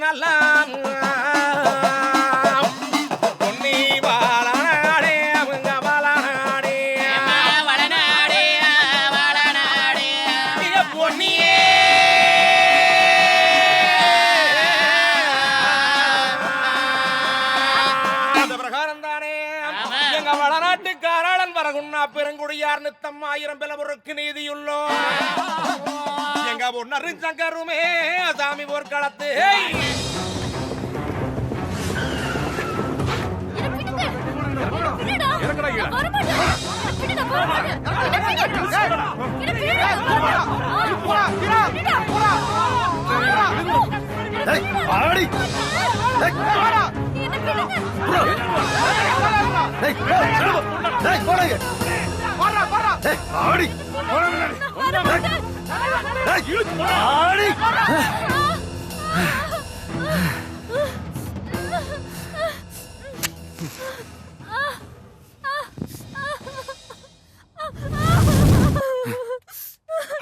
நல்லா பொன்னி வாழநாடே அவங்க வாழநாடே வளநாடே பொன்னியே அந்த பிரகாரம் தானே எங்க வளநாட்டு காராளன் வரகுன்னா பெருங்குடியார் நித்தம் 1000 பிளவருக்கு நீதியுள்ளோ எங்க பொன்னரு சங்கருமே சாமி போர்க்களத்து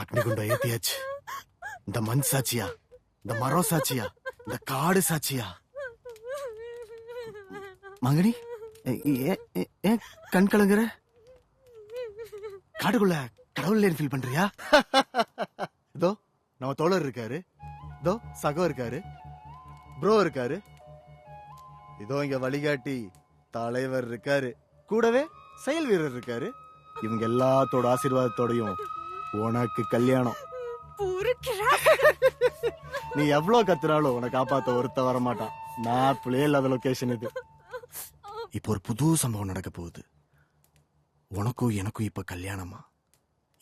அக்னிகுண்டம் ஏத்தியாச்சு. இந்த மண் சாட்சியா, இந்த மரம் சாட்சியா, இந்த காடு சாட்சியா? மங்கனி ஏன் கண் கலங்குற? காடுக்குள்ள கடவுள் ஃபீல் பண்றியா? இதோ நம்ம தோழர் இருக்காரு, இதோ சகோ இருக்காரு, ப்ரோ இருக்காரு, இதோ இங்க வழிகாட்டி தலைவர் இருக்காரு, கூடவே செயல் வீரர் இருக்காரு. இவங்க எல்லாத்தோட ஆசீர்வாதத்தோடையும் உனக்கு கல்யாணம். நீ எவ்வளவு கத்துறாலும் உனக்கு காப்பாத்த ஒருத்த வர மாட்டான். மேப்லயே இல்லாத லொகேஷன் இது. இப்போ ஒரு புது சம்பவம் நடக்க போகுது. உனக்கும் எனக்கும் இப்ப கல்யாணமா?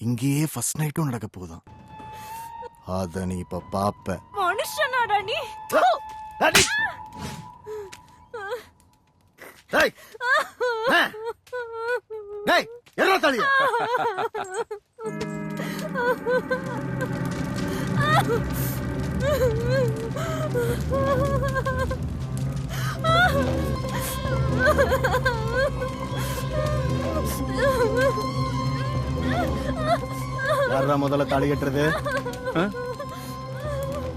இங்கேயே ஃபர்ஸ்ட் நைட்டும் நடக்க போகுதான். அத நீ இப்ப பாப்ப. மனுஷனாடா நீ. டேய் டேய் என்ன தாலியா? யாரா முதல்ல தாலி கட்டுறது?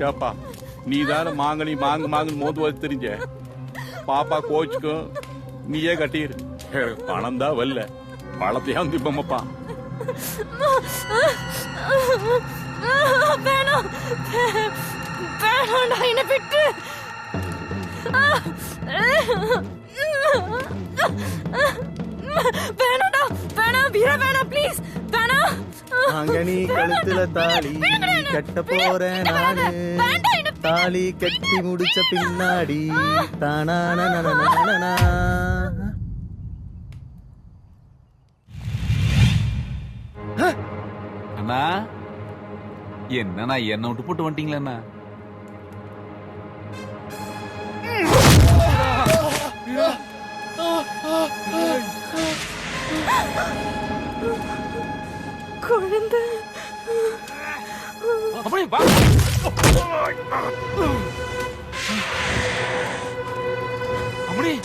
ஏப்பா நீ தானே மாங்கனி மாங்கு மோது தெரிஞ்ச. பாப்பா கோச்சுக்கும் நீயே கட்டிரு. பணம் தான் வரல, பழத்தையும் திப்பமப்பா. வேணாம் வேணாம்டா, என்னை விட்டு. வேணாம்டா, வேணாம் வீர, வேணாம் ப்ளீஸ், வேணாம். மாங்கனி கழுத்துல தாலி கட்ட போறேன் நானு. தாலி கட்டி முடிச்ச பின்னாடி தானான. அண்ணா என்னண்ணா என்ன விட்டு போட்டு வந்துட்டீங்களா? குழந்தை அப்படியே வா. அப்படியே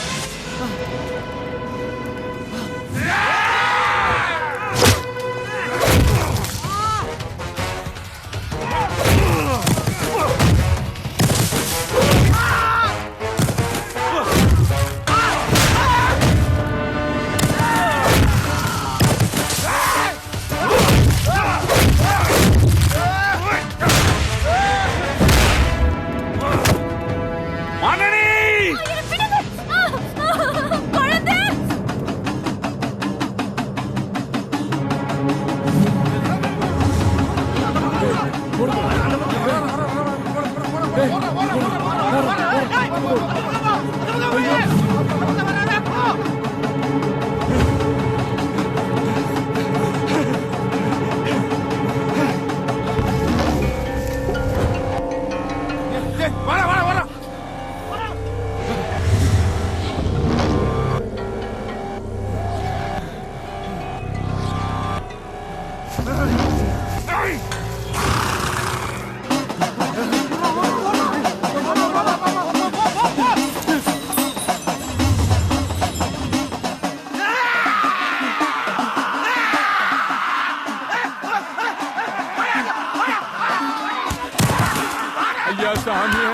ஐயா சாமியே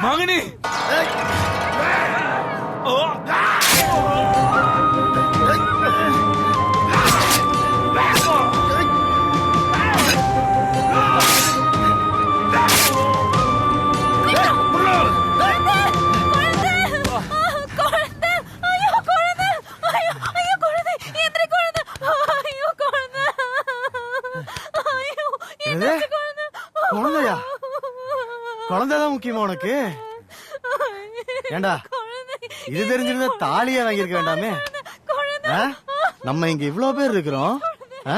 மாங்கனி குழந்தையா? குழந்தைதான் முக்கியமா உனக்கு? ஏண்டா இது தெரிஞ்சிருந்தா தாலியா வாங்கியிருக்க வேண்டாமே? ஆ? நம்ம இங்க இவ்வளவு பேர் இருக்கிறோம். ஆ?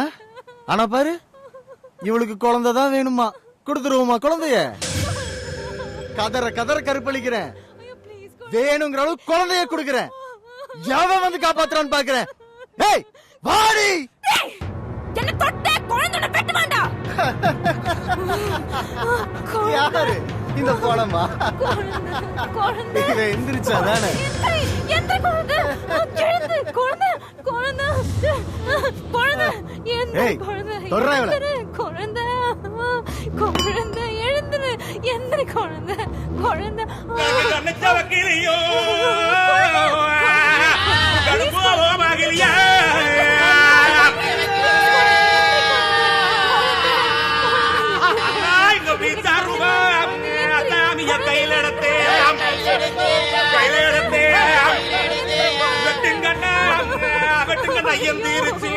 ஆனா பாரு, இவளுக்கு குழந்தைதான் வேணுமா? கொடுத்துருவோமா குழந்தைய? கதற கதற கருப்பளிக்கிறேன். வேணுங்கிற அளவு குழந்தைய கொடுக்கிறேன். எவன் வந்து காப்பாத்துறான்னு பாக்குறேன். ஏய் வாடி! என்ன தொட்ட குழந்தை பெட்டு வேண்டாம். யாரு இந்த போலமா? இவன் எந்திரிச்சாதானே? எந்த குழந்தை? எழுந்து குழந்தை குழந்தை குழந்தை எந்த ஏய், குழந்தை? தொடுறா இவளை. குழந்தை குழந்தை எழுந்துரு. எந்த குழந்தை? குழந்தை கண்ணச்ச வக்கீலையோ கடுப்போ மகிழியா கையில எடுத்தே வெட்டுங்கண்ணா வெட்டுங்கண்ணா எந்திருச்சு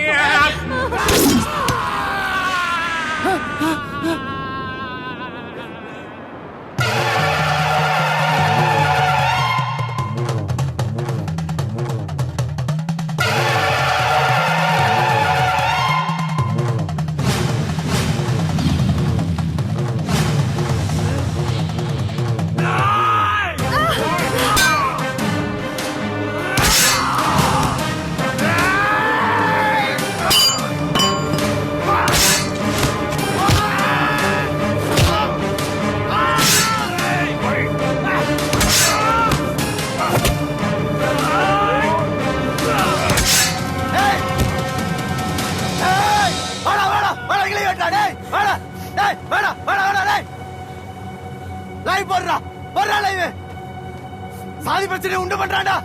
சாதி பிரச்சனை உண்டு பண்றான்டா.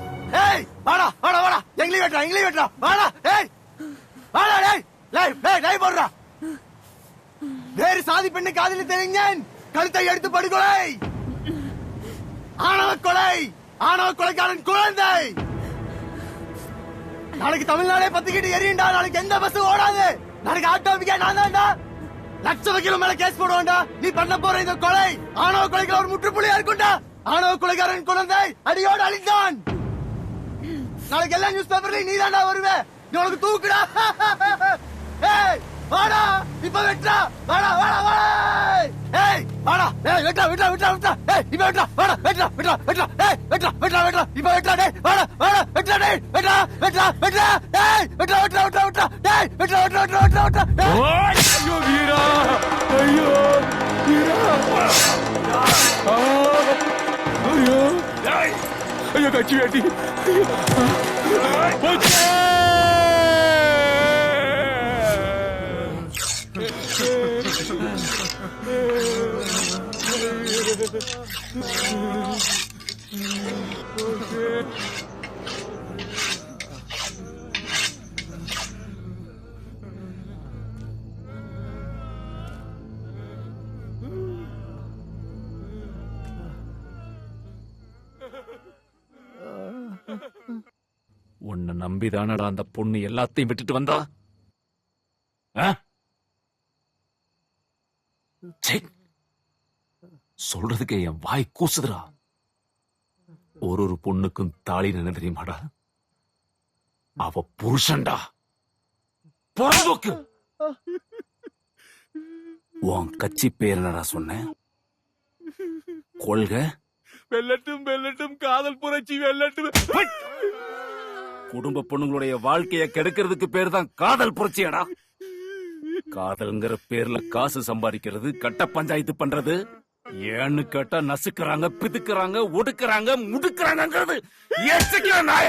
ஏய் வாடா வாடா வாடா எங்களையும் வெட்டா வாடா. ஏய் வாடா டேய் லைவ் போடுறா. வேறு சாதி பெண்ணை காதலி தெரிஞ்சேன் கழுத்தை எடுத்து படுகொலை. ஆணவ கொலைக்காரன் குழந்தை. நாளைக்கு தமிழ்நாடே பத்திக்கிட்டு எரியுண்டா. நாளைக்கு எந்த பஸ் ஓடாது. நாளைக்கு ஆட்டோபிக்கா நான் தான்டா. லட்சம் மேல கேஸ் போடுவான்டா. நீ பண்ண போற இந்த கொலை ஆணவ கொலைக்கு ஒரு முற்றுப்புள்ளியா இருக்கும்டா. ஆணவ கொலைக்காரன் குழந்தை அடியோடு அழிந்தான். நாளைக்கு எல்லா நியூஸ் பேப்பர்லயும் நீ தான்டா வருவே. நீ உனக்கு தூக்குடா. வாடா இப்ப வெட்டா வாடா வாடா வாடா ஏய் வாடா ஏய் வெட்டா வெட்டா வெட்டா வெட்டா ஏய் இப்ப வெட்டா வாடா வெட்டா வெட்டா வெட்டா ஏய் வெட்டா வெட்டா வெட்டா இப்ப வெட்டா டேய் வாடா வாடா வெட்டா டேய் வெட்டா வெட்டா வெட்டா ஏய் வெட்டா வெட்டா வெட்டா வெட்டா டேய் வெட்டா வெட்டா வெட்டா வெட்டா வெட்டா ஐயோ வீரா ஐயோ வீரா ஐயோ ஐயோ கட்சி வேட்டி உன்னை நம்பிதானடா அந்த பொண்ணு எல்லாத்தையும் விட்டுட்டு வந்தா ஆ? ச்சே. சொல்றதுக்கே என் வாய் கூசுதுடா. ஒரு பொண்ணுக்கும் தாலி என்ன தெரியுமாடா? அவ புருஷன்டா. பொறம்போக்கு. உன் கட்சி பேர் என்னடா சொன்ன? கொள்கை வெல்லட்டும் வெல்லட்டும் காதல் புரட்சி வெல்லட்டும். குடும்ப பொண்ணுங்களுடைய வாழ்க்கைய கெடுக்கிறதுக்கு பேர் தான் காதல் புரட்சியடா. காதல்ங்கிற பேர்ல காசு சம்பாதிக்கிறது, கட்ட பஞ்சாயத்து பண்றது, ஏன்னு கேட்டா நசுக்கிறாங்க, பிதுக்குறாங்க, ஒடுக்குறாங்க, முடுக்குறாங்கிறது நாய.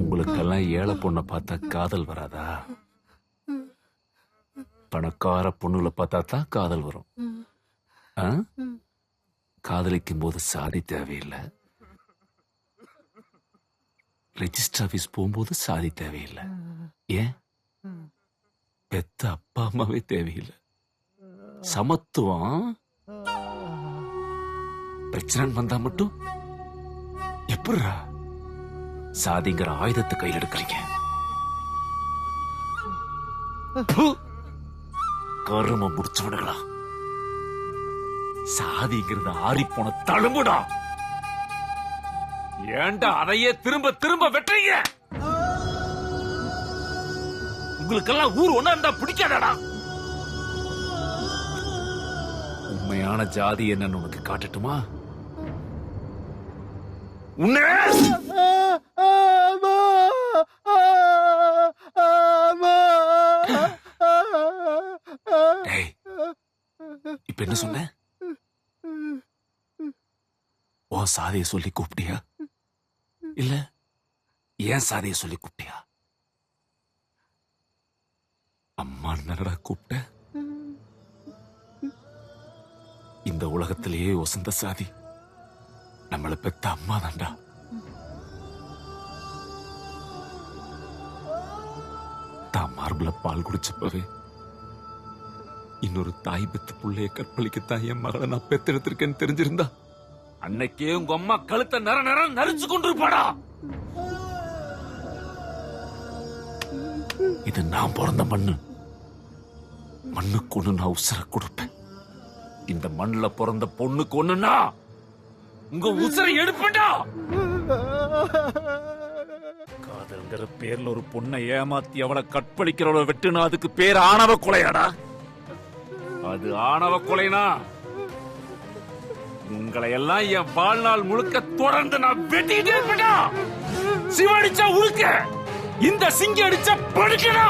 உங்களுக்கெல்லாம் ஏழை பொண்ணை பார்த்தா காதல் வராதா? பணக்கார பொண்ணுல பார்த்தா தான் காதல் வரும். ஆ? காதலிக்கும் போது சாதி தேவையில்லை, ரெஜிஸ்டர் ஆபீஸ் போகும்போது சாதி தேவையில்லை. ஏன்? பெத்த அப்பா அம்மாவே தேவையில்லை. சமத்துவம் பிரச்சனை வந்தா மட்டும் எப்படிரா சாதிங்கிற ஆயுதத்தை கையில் எடுக்கிறீங்க? கரும முடிச்சவனுங்களா. சாதிங்கிறது ஆறி போன தழும்புடா. ஏண்டா அதையே திரும்ப திரும்ப வெட்டுறீங்க? உங்களுக்கெல்லாம் ஊர் ஒண்ணா இருந்தா பிடிக்காதடா. உண்மையான ஜாதி என்னன்னு உனக்கு காட்டட்டுமா? உன்னை டேய், இப்ப என்ன சொன்ன? உன் சாதியை சொல்லி கூப்பிட்டியா இல்ல ஏன் சாதியை சொல்லி கூப்பிட்டியா? அம்மா என்னடா கூப்பிட்ட? இந்த உலகத்திலேயே வசந்த சாதி நம்மளை பெத்த அம்மா தான்டா. தான் மார்புல பால் குடிச்சப்பவே இன்னொரு தாய் பெத்த புள்ளைய கற்பழிக்கத்தான் என் மகளை நான் பெத்தெடுத்திருக்கேன்னு தெரிஞ்சிருந்தா அன்னைக்கே உங்க அம்மா கழுத்தை நர நர நரிச்சு கொண்டிருப்பாடா. இது நான் பிறந்த மண்ணு. மண்ணுக்கு ஒண்ணு நான் உசுர கொடுப்பேன். இந்த மண்ணுல பிறந்த பொண்ணுக்கு ஒண்ணுன்னா உங்க உசுரை எடுப்பேன்டா. காதல்ங்கிற பேர்ல ஒரு பொண்ணை ஏமாத்தி அவளை கற்பழிக்கிறவளை வெட்டுனா அதுக்கு பேர் ஆணவ கொலையாடா. அது ஆணவ கொலைனா உங்களை எல்லாம் என் வாழ்நாள் முழுக்க தொடர்ந்து நான் வெட்டிக்கிட்டே இருப்பேன்டா. சிவடிச்சா உழுக்க, இந்த சிங்க அடிச்சா படுக்கடா.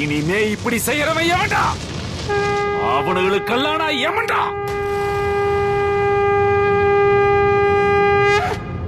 இனிமே இப்படி செய்யறவன் எவன்டா? அவனுங்களுக்கெல்லாம் நான் எவன்டா?